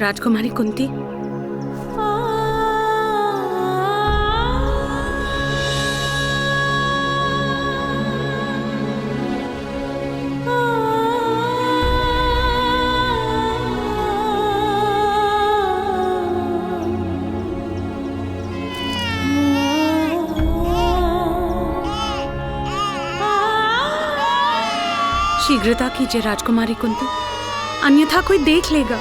राजकुमारी कुंती, शीघ्रता कीजिए राजकुमारी कुंती, अन्यथा कोई देख लेगा।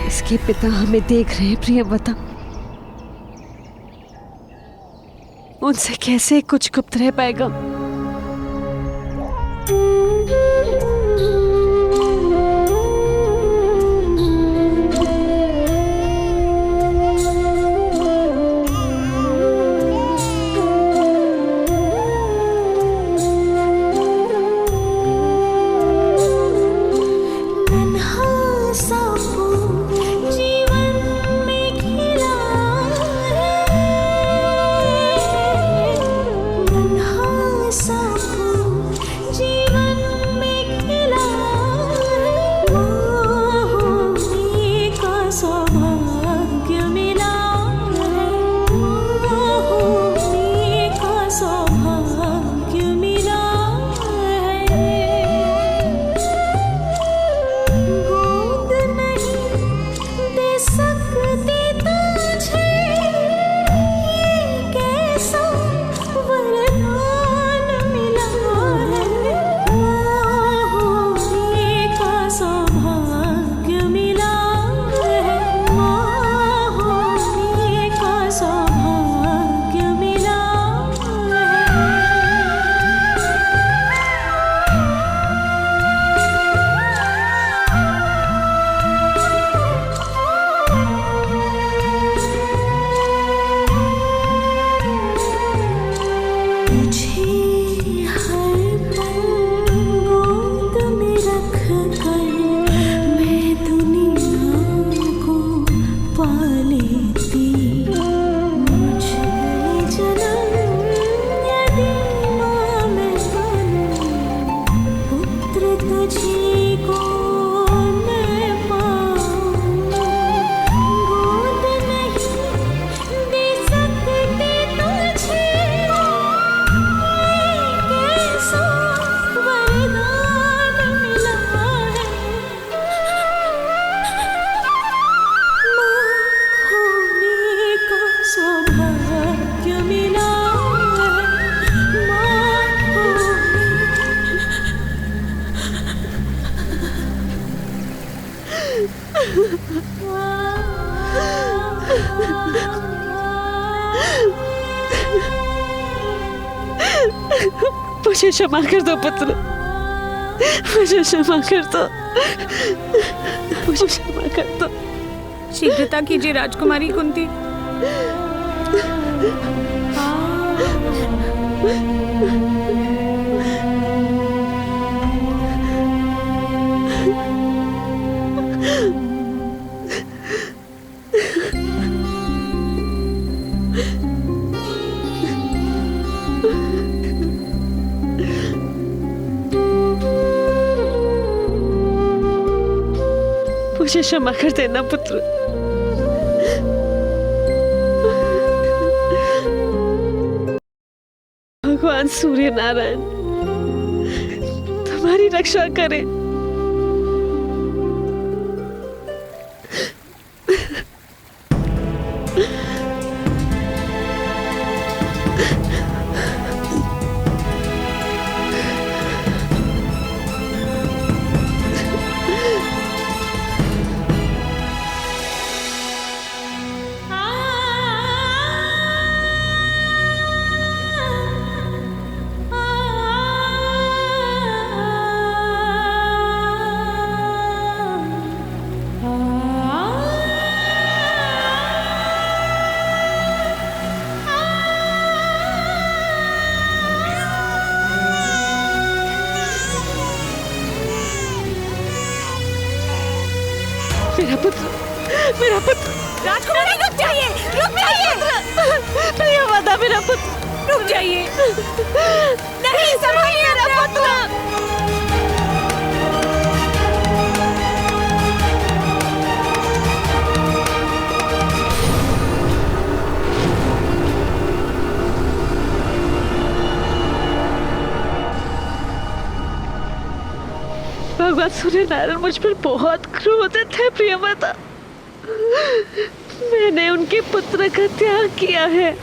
इसके पिता हमें देख रहे हैं प्रियव्रता। उनसे कैसे कुछ गुप्त रह पाएगा? मुझे क्षमा कर दो पुत्र, मुझे क्षमा कर दो, मुझे क्षमा कर दो। शीघ्रता कीजिए राजकुमारी कुंती। मुझे क्षमा कर देना पुत्र। भगवान सूर्य नारायण तुम्हारी रक्षा करे। मेरा पुत्र, मेरा पुत्र। राजकुमारी रुक जाइए, रुक जाइए। प्रियव्रता मेरा पुत्र, रुक जाइए। नहीं, संभालिए मेरा पुत्र। भगवान सूर्य नारायण मुझ पर बहुत क्रोधित है प्रियव्रता। मैंने उनके पुत्र का त्याग किया है।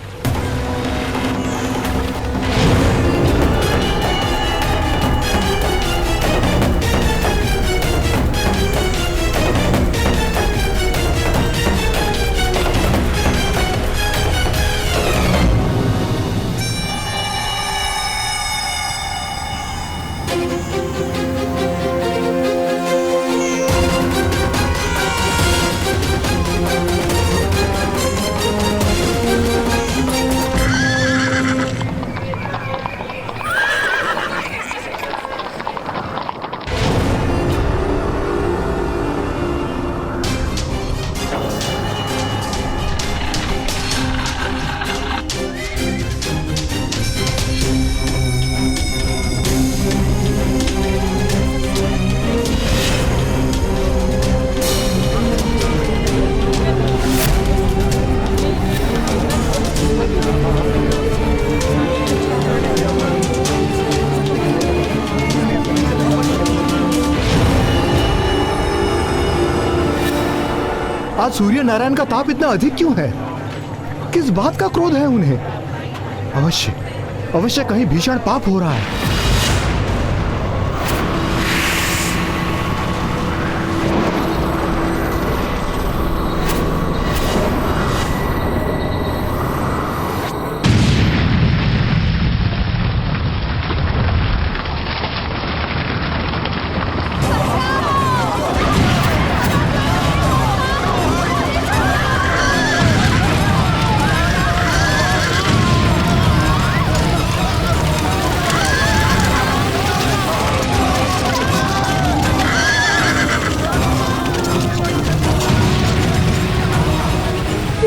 आज सूर्य नारायण का ताप इतना अधिक क्यों है? किस बात का क्रोध है उन्हें? अवश्य अवश्य कहीं भीषण पाप हो रहा है।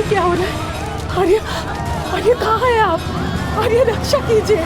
क्या हो रहा है? आर्य, आर्य कहाँ है आप? आर्य रक्षा कीजिए।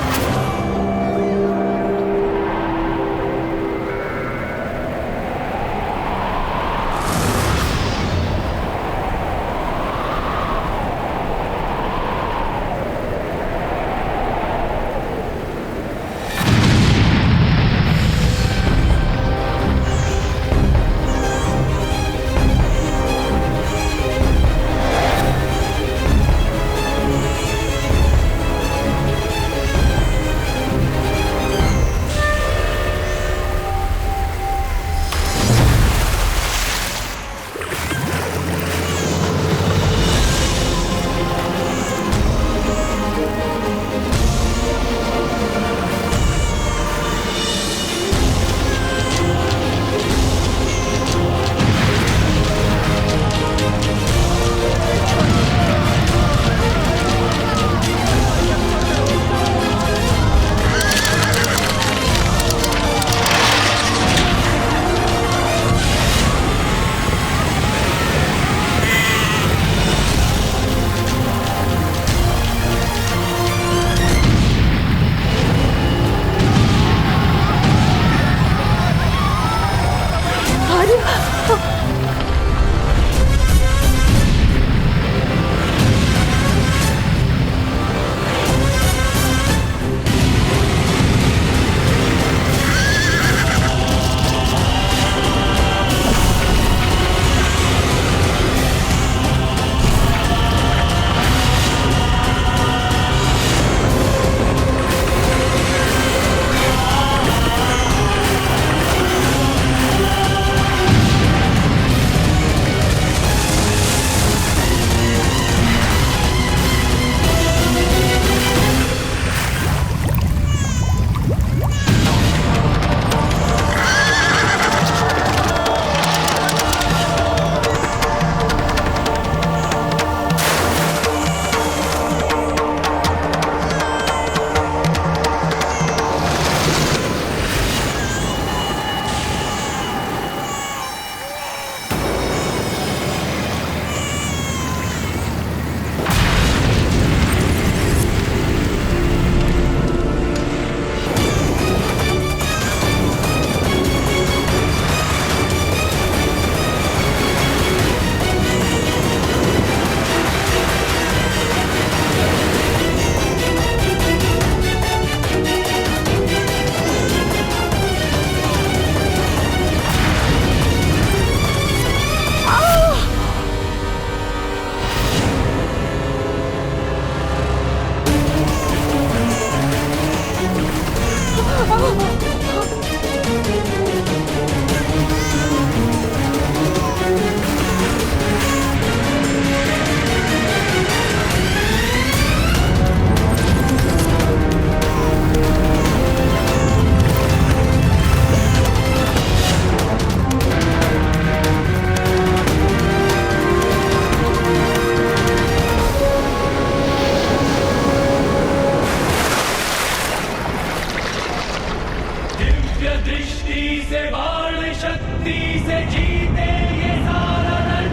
दिव्य दृष्टि से बाण शक्ति से जीते ये सारा रण,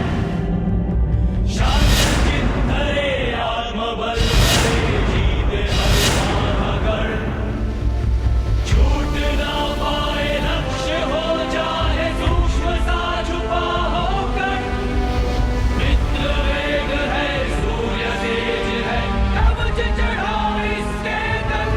शांत चित्त धरे आत्मबल से जीते हर बाधा गढ़, छूट ना पाए लक्ष्य हो चाहे सूक्ष्म सा छुपा होकर, मित्र वेग है सूर्य तेज है कवच चढ़ा इसके तन,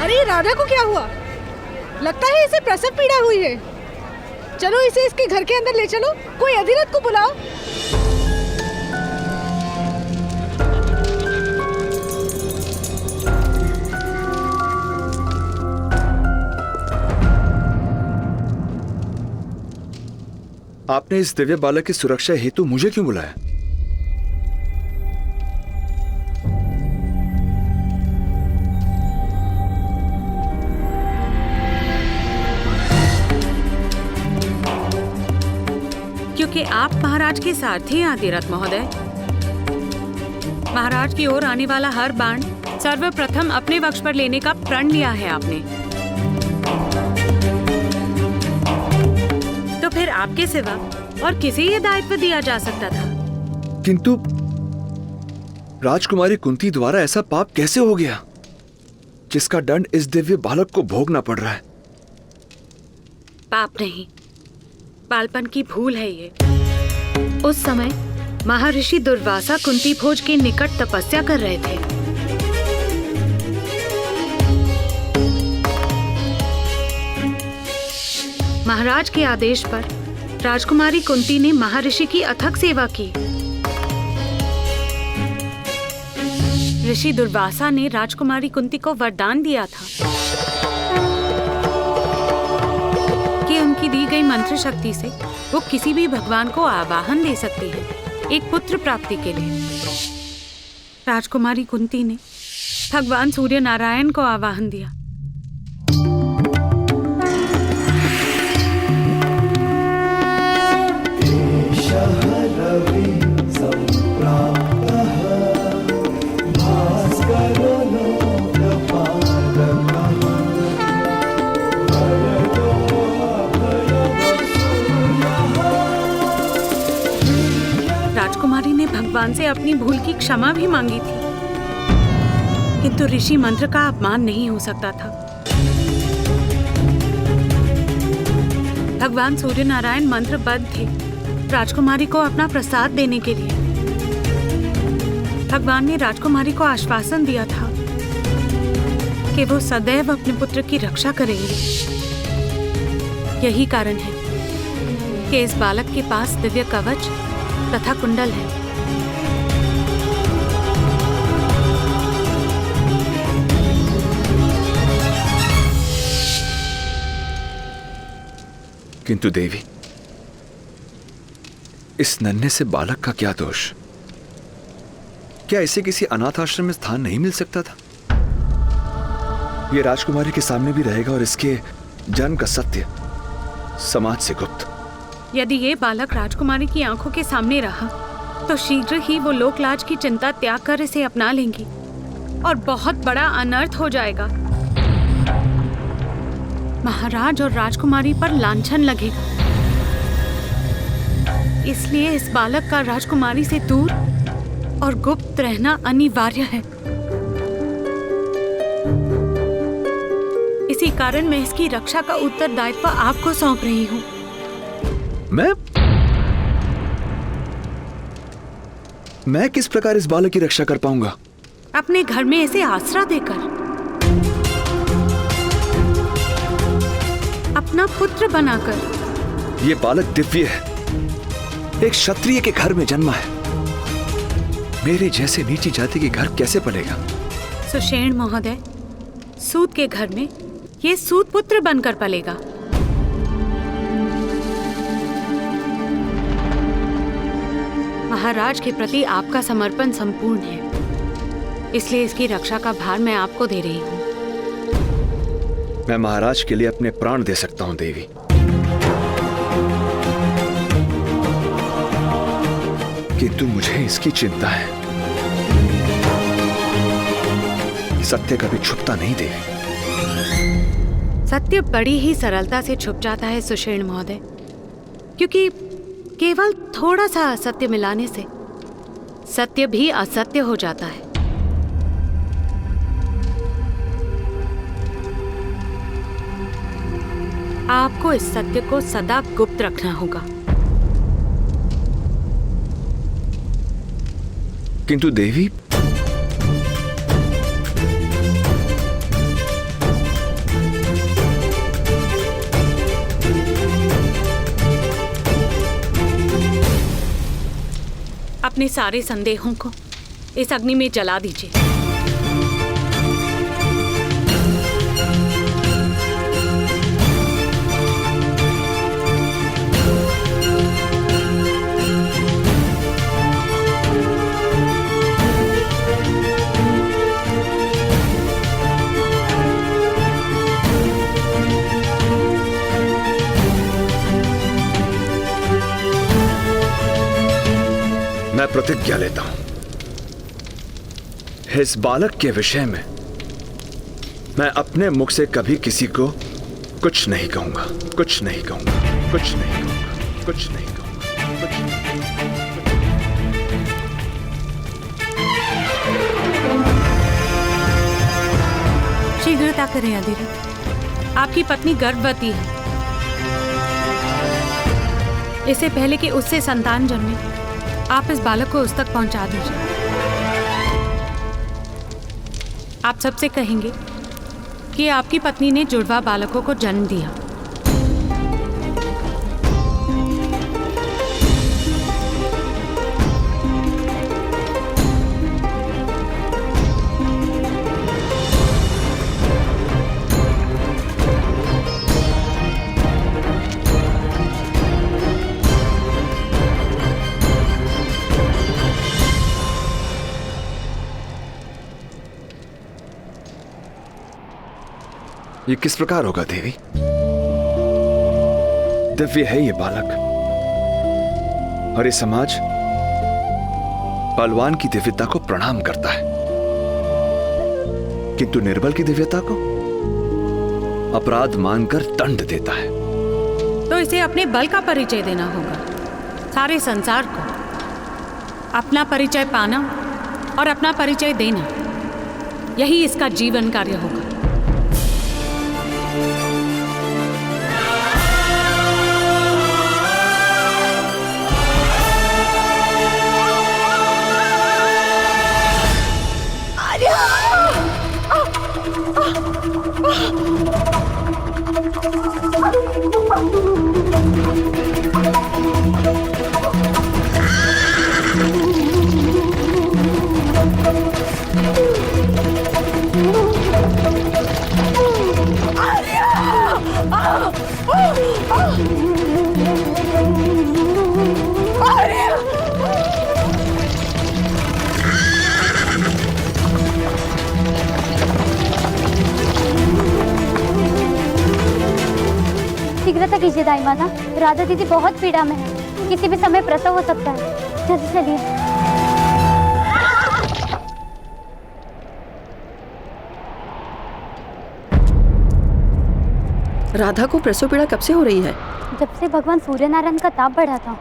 अरे राधा को क्या हुआ? लगता है इसे प्रसव पीड़ा हुई है। चलो इसे इसके घर के अंदर ले चलो, कोई अधिरथ को बुलाओ। आपने इस दिव्य बालक की सुरक्षा हेतु मुझे क्यों बुलाया? क्योंकि आप महाराज के सारथी हैं अधिरथ महोदय। महाराज की ओर आने वाला हर बाण सर्वप्रथम अपने वक्ष पर लेने का प्रण लिया है आपने। तो फिर आपके सिवा और किसे ये दायित्व दिया जा सकता था? किंतु राजकुमारी कुंती द्वारा ऐसा पाप कैसे हो गया जिसका दंड इस दिव्य बालक को भोगना पड़ रहा है? पाप नहीं, बालपन की भूल है ये। उस समय महर्षि दुर्वासा कुंती भोज के निकट तपस्या कर रहे थे। महाराज के आदेश पर राजकुमारी कुंती ने महर्षि की अथक सेवा की। ऋषि दुर्वासा ने राजकुमारी कुंती को वरदान दिया था कि उनकी दी गई मंत्र शक्ति से वो किसी भी भगवान को आवाहन दे सकती है एक पुत्र प्राप्ति के लिए। राजकुमारी कुंती ने भगवान सूर्य नारायण को आवाहन दिया। राजकुमारी ने भगवान से अपनी भूल की क्षमा भी मांगी थी, किंतु ऋषि मंत्र का अपमान नहीं हो सकता था। भगवान सूर्य नारायण मंत्रबद्ध थे राजकुमारी को अपना प्रसाद देने के लिए। भगवान ने राजकुमारी को आश्वासन दिया था कि वो सदैव अपने पुत्र की रक्षा करेंगे। यही कारण है कि इस बालक के पास दिव्य कवच तथा कुंडल है। किंतु देवी, इस नन्हे से बालक का क्या दोष? क्या इसे किसी अनाथ आश्रम में स्थान नहीं मिल सकता था? यह राजकुमारी के सामने भी रहेगा और इसके जन्म का सत्य समाज से गुप्त। यदि ये बालक राजकुमारी की आंखों के सामने रहा तो शीघ्र ही वो लोकलाज की चिंता त्याग कर इसे अपना लेंगी और बहुत बड़ा अनर्थ हो जाएगा। महाराज और राजकुमारी पर लांछन लगेगा। इसलिए इस बालक का राजकुमारी से दूर और गुप्त रहना अनिवार्य है। इसी कारण मैं इसकी रक्षा का उत्तरदायित्व आपको सौंप रही हूँ। मैं किस प्रकार इस बालक की रक्षा कर पाऊंगा? अपने घर में इसे आसरा देकर, अपना पुत्र बनाकर। ये बालक दिव्य है, एक क्षत्रिय के घर में जन्मा है। मेरे जैसे नीची जाति के घर कैसे पलेगा? सुषेण महोदय, सूत के घर में ये सूत पुत्र बनकर पलेगा। महाराज के प्रति आपका समर्पण संपूर्ण है, इसलिए इसकी रक्षा का भार मैं आपको दे रही हूँ। मैं महाराज के लिए अपने प्राण दे सकता हूं देवी, किंतु मुझे इसकी चिंता है। सत्य कभी छुपता नहीं देवी। सत्य बड़ी ही सरलता से छुप जाता है सुषेण महोदय, क्योंकि केवल थोड़ा सा असत्य मिलाने से सत्य भी असत्य हो जाता है। आपको इस सत्य को सदा गुप्त रखना होगा। किंतु देवी, अपने सारे संदेहों को इस अग्नि में जला दीजिए। मैं प्रतिज्ञा लेता हूं, इस बालक के विषय में मैं अपने मुख से कभी किसी को कुछ नहीं कहूंगा, कुछ नहीं कहूंगा, कुछ नहीं कहूंगा, कुछ नहीं कहूंगा, कुछ नहीं। शीघ्रता करें अधिरथ, आपकी पत्नी गर्भवती है। इससे पहले कि उससे संतान जन्मे, आप इस बालक को उस तक पहुंचा दीजिए। आप सबसे कहेंगे कि आपकी पत्नी ने जुड़वा बालकों को जन्म दिया। ये किस प्रकार होगा देवी? दिव्य है ये बालक, और ये समाज बलवान की दिव्यता को प्रणाम करता है, किंतु निर्बल की दिव्यता को अपराध मानकर दंड देता है। तो इसे अपने बल का परिचय देना होगा, सारे संसार को अपना परिचय पाना और अपना परिचय देना, यही इसका जीवन कार्य होगा। शीघ्रता कीजिए दाई माता, राधा दीदी बहुत पीड़ा में है, किसी भी समय प्रसव हो सकता है। जल्दी चलिए। राधा को प्रसव पीड़ा कब से हो रही है? जब से भगवान सूर्य नारायण का ताप बढ़ा था।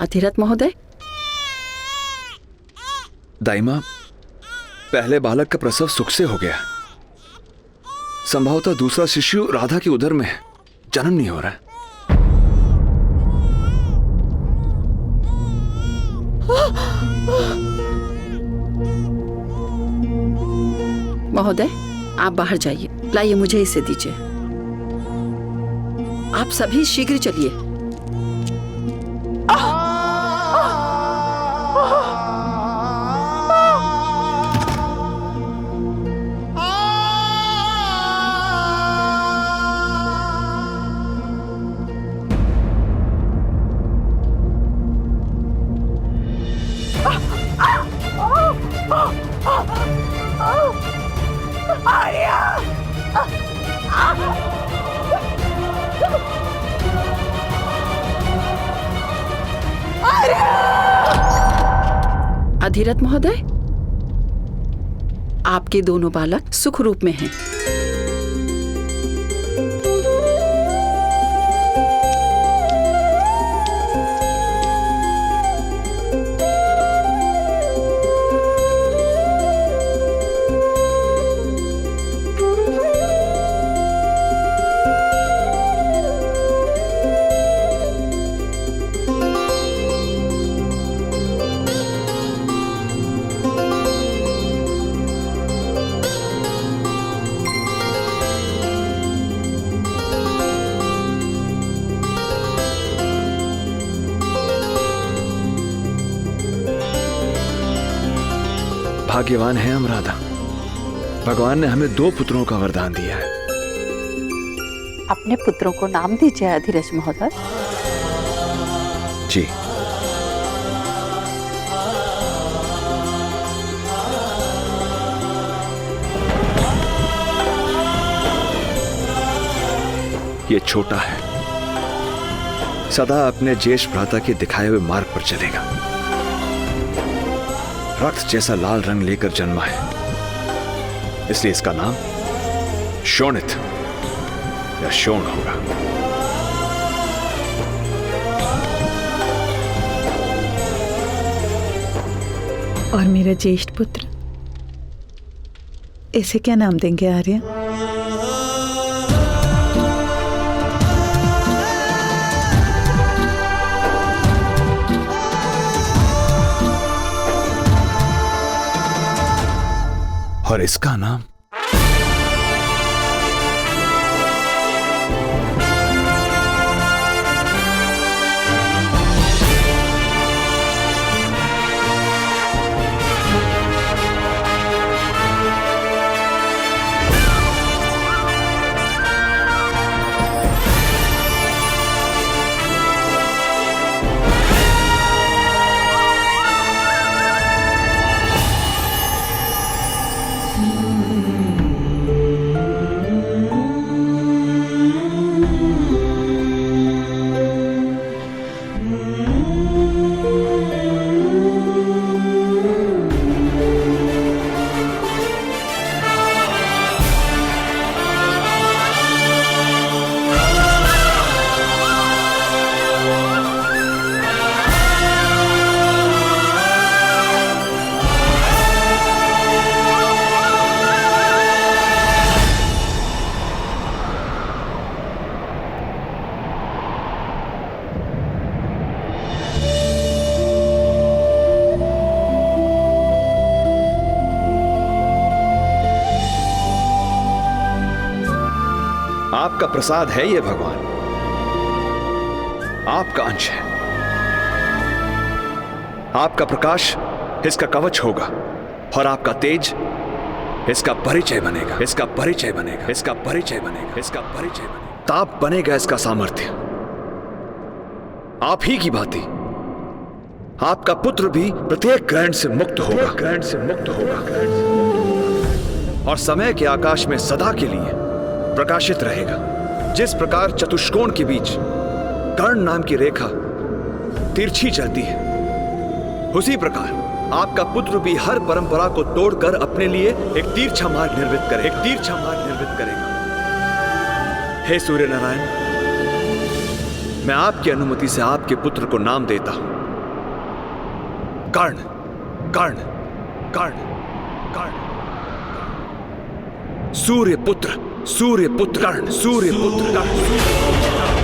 अधिरथ महोदय, दाइमा, पहले बालक का प्रसव सुख से हो गया। संभवतः दूसरा शिशु राधा की उदर में है, जन्म नहीं हो रहा है। महोदय आप बाहर जाइए। लाइए मुझे इसे दीजिए। आप सभी शीघ्र चलिए। अधिरथ महोदय, आपके दोनों बालक सुख रूप में हैं। भाग्यवान है हम राधा। भगवान ने हमें 2 पुत्रों का वरदान दिया है। अपने पुत्रों को नाम दीजिए अधिरथ महोदय। जी। ये छोटा है, सदा अपने ज्येष्ठ भ्राता के दिखाए हुए मार्ग पर चलेगा। रक्त जैसा लाल रंग लेकर जन्मा है, इसलिए इसका नाम शोणित या शोण होगा। और मेरा ज्येष्ठ पुत्र, इसे क्या नाम देंगे आर्य? और इसका नाम आपका प्रसाद है ये भगवान, आपका अंश है। आपका प्रकाश इसका कवच होगा और आपका तेज इसका परिचय बनेगा, इसका परिचय बनेगा, इसका परिचय बनेगा, इसका परिचय बनेगा। ताप बनेगा इसका सामर्थ्य। आप ही की भांति आपका पुत्र भी प्रत्येक ग्रहण से मुक्त होगा, ग्रहण से मुक्त होगा, और समय के आकाश में सदा के लिए प्रकाशित रहेगा। जिस प्रकार चतुष्कोण के बीच कर्ण नाम की रेखा तिरछी चलती है, उसी प्रकार आपका पुत्र भी हर परंपरा को तोड़कर अपने लिए एक तीरछा मार्ग निर्मित करे, एक तीरछा मार्ग निर्मित करेगा। हे सूर्य नारायण, मैं आपकी अनुमति से आपके पुत्र को नाम देता हूं कर्ण कर्ण कर्ण कर्ण सूर्य पुत्र कर्ण सूर्य पुत्र कर्ण